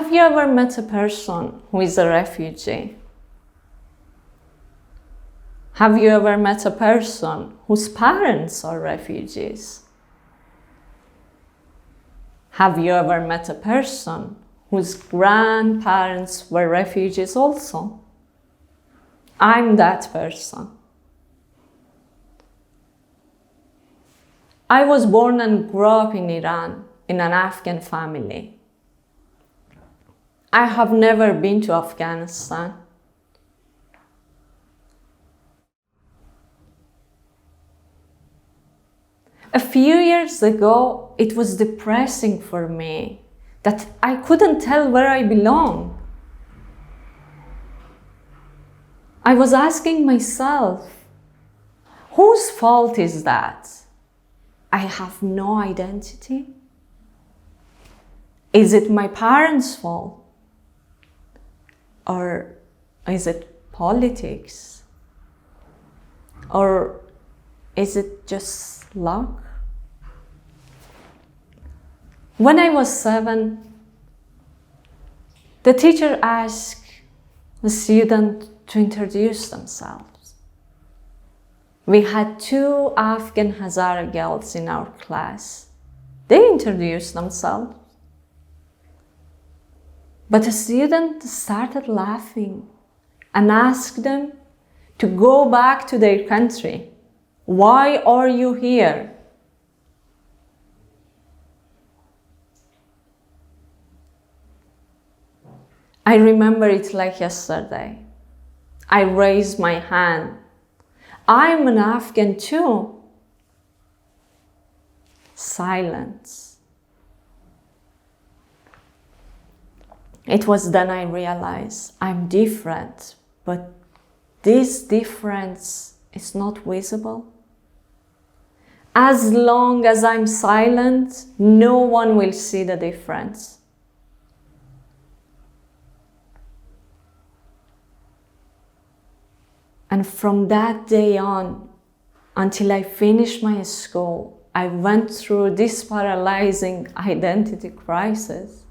Have you ever met a person who is a refugee? Have you ever met a person whose parents are refugees? Have you ever met a person whose grandparents were refugees also? I'm that person. I was born and grew up in Iran in an Afghan family. I have never been to Afghanistan. A few years ago, it was depressing for me that I couldn't tell where I belong. I was asking myself, whose fault is that? I have no identity. Is it my parents' fault? Or is it politics? Or is it just luck? When I was 7, the teacher asked the student to introduce themselves. We had 2 Afghan Hazara girls in our class. They introduced themselves. But the student started laughing and asked them to go back to their country. Why are you here? I remember it like yesterday. I raised my hand. I'm an Afghan too. Silence. It was then I realized I'm different, but this difference is not visible. As long as I'm silent, no one will see the difference. And from that day on, until I finished my school, I went through this paralyzing identity crisis.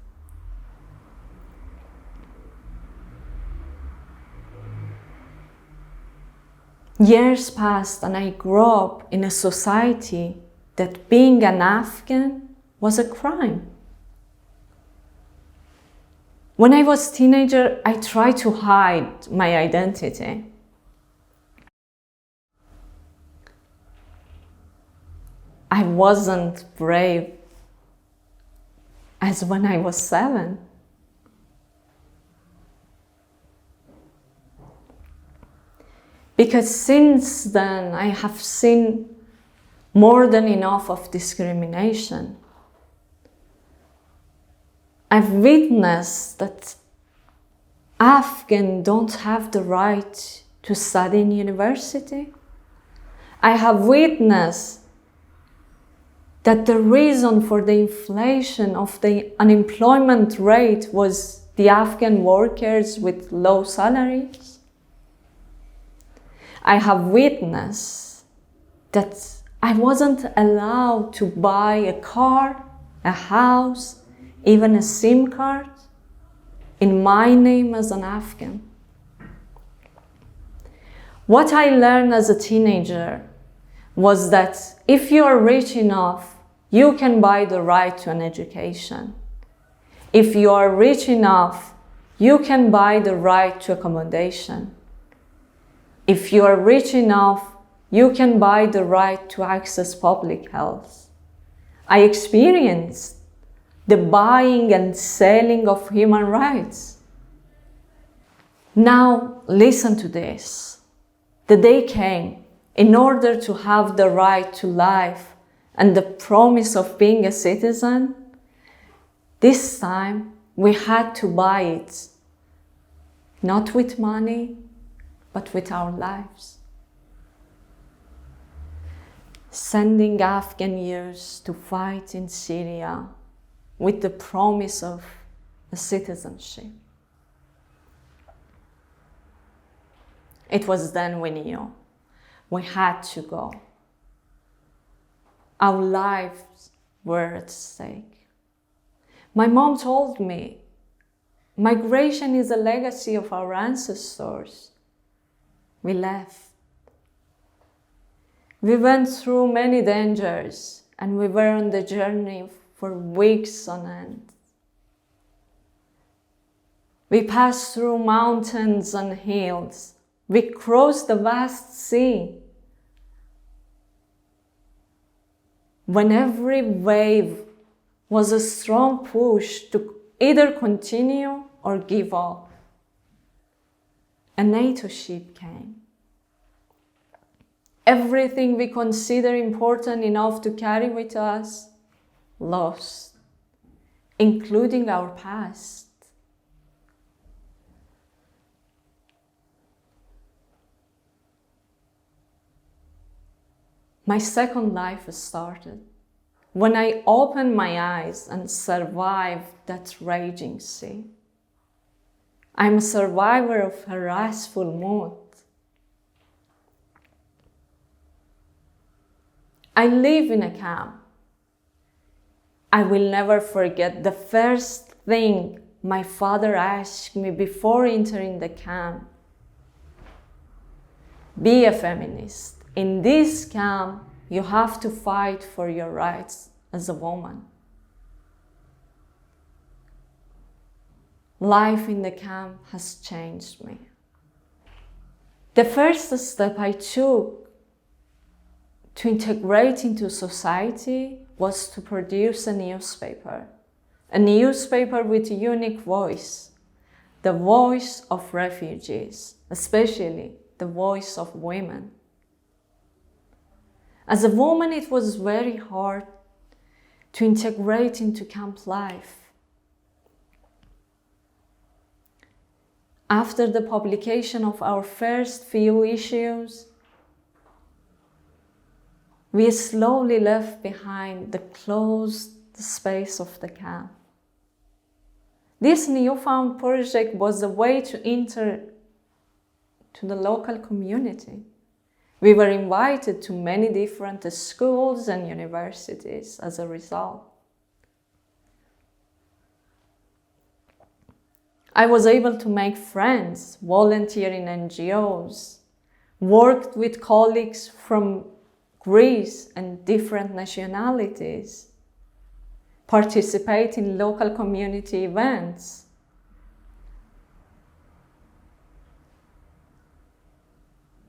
Years passed and I grew up in a society that being an Afghan was a crime. When I was a teenager, I tried to hide my identity. I wasn't brave as when I was 7. Because since then, I have seen more than enough of discrimination. I've witnessed that Afghans don't have the right to study in university. I have witnessed that the reason for the inflation of the unemployment rate was the Afghan workers with low salaries. I have witnessed that I wasn't allowed to buy a car, a house, even a SIM card in my name as an Afghan. What I learned as a teenager was that if you are rich enough, you can buy the right to an education. If you are rich enough, you can buy the right to accommodation. If you are rich enough, you can buy the right to access public health. I experienced the buying and selling of human rights. Now, listen to this. The day came in order to have the right to life and the promise of being a citizen. This time, we had to buy it, not with money, but with our lives. Sending Afghan youths to fight in Syria with the promise of a citizenship. It was then we knew we had to go. Our lives were at stake. My mom told me, Migration is a legacy of our ancestors. We left. We went through many dangers, and we were on the journey for weeks on end. We passed through mountains and hills. We crossed the vast sea. When every wave was a strong push to either continue or give up, a NATO ship came. Everything we consider important enough to carry with us, lost, including our past. My second life started when I opened my eyes and survived that raging sea. I'm a survivor of harassful mood. I live in a camp. I will never forget the first thing my father asked me before entering the camp. Be a feminist. In this camp, you have to fight for your rights as a woman. Life in the camp has changed me. The first step I took to integrate into society was to produce a newspaper with a unique voice, the voice of refugees, especially the voice of women. As a woman, it was very hard to integrate into camp life. After the publication of our first few issues, we slowly left behind the closed space of the camp. This newfound project was a way to enter to the local community. We were invited to many different schools and universities as a result. I was able to make friends, volunteer in NGOs, worked with colleagues from Greece and different nationalities, participate in local community events.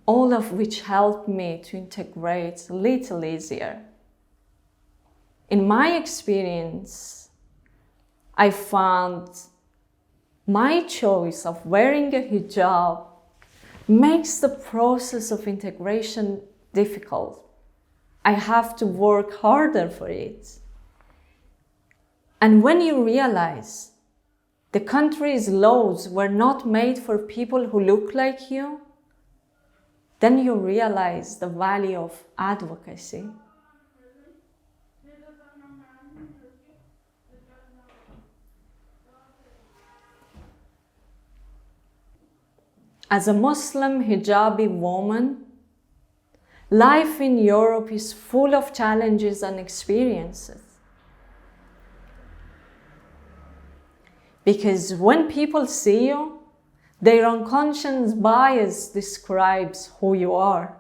All of which helped me to integrate a little easier. In my experience, I found my choice of wearing a hijab makes the process of integration difficult. I have to work harder for it. And when you realize the country's laws were not made for people who look like you, then you realize the value of advocacy. As a Muslim hijabi woman, life in Europe is full of challenges and experiences. Because when people see you, their unconscious bias describes who you are.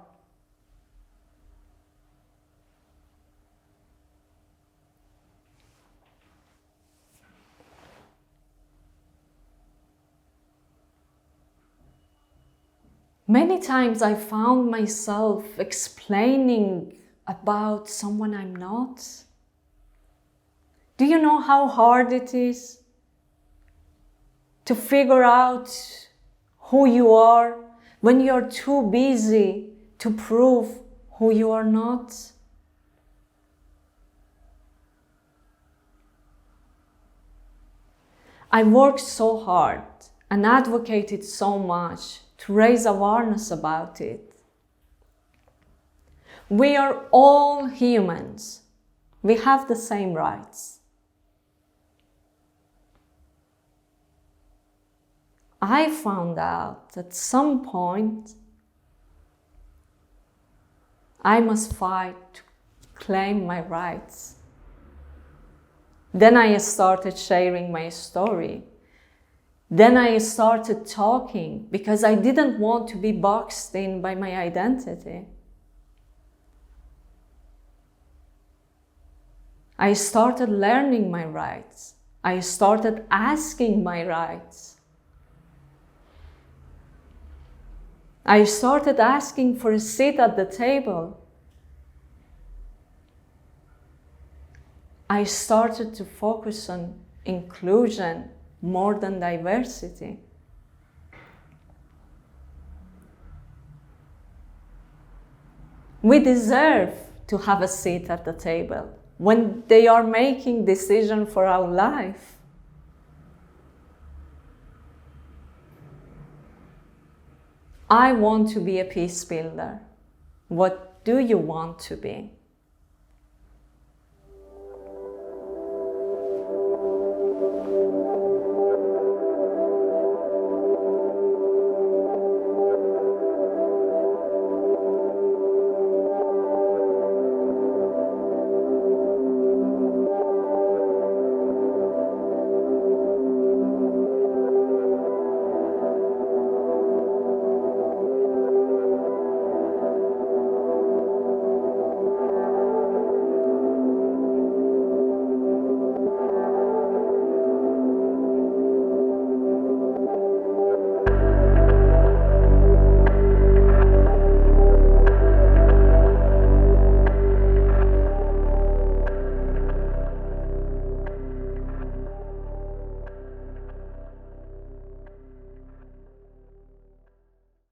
Many times I found myself explaining about someone I'm not. Do you know how hard it is to figure out who you are when you're too busy to prove who you are not? I worked so hard and advocated so much to raise awareness about it. We are all humans. We have the same rights. I found out at some point I must fight to claim my rights. Then I started sharing my story. Then I started talking because I didn't want to be boxed in by my identity. I started learning my rights. I started asking my rights. I started asking for a seat at the table. I started to focus on inclusion more than diversity. We deserve to have a seat at the table when they are making decisions for our life. I want to be a peace builder. What do you want to be?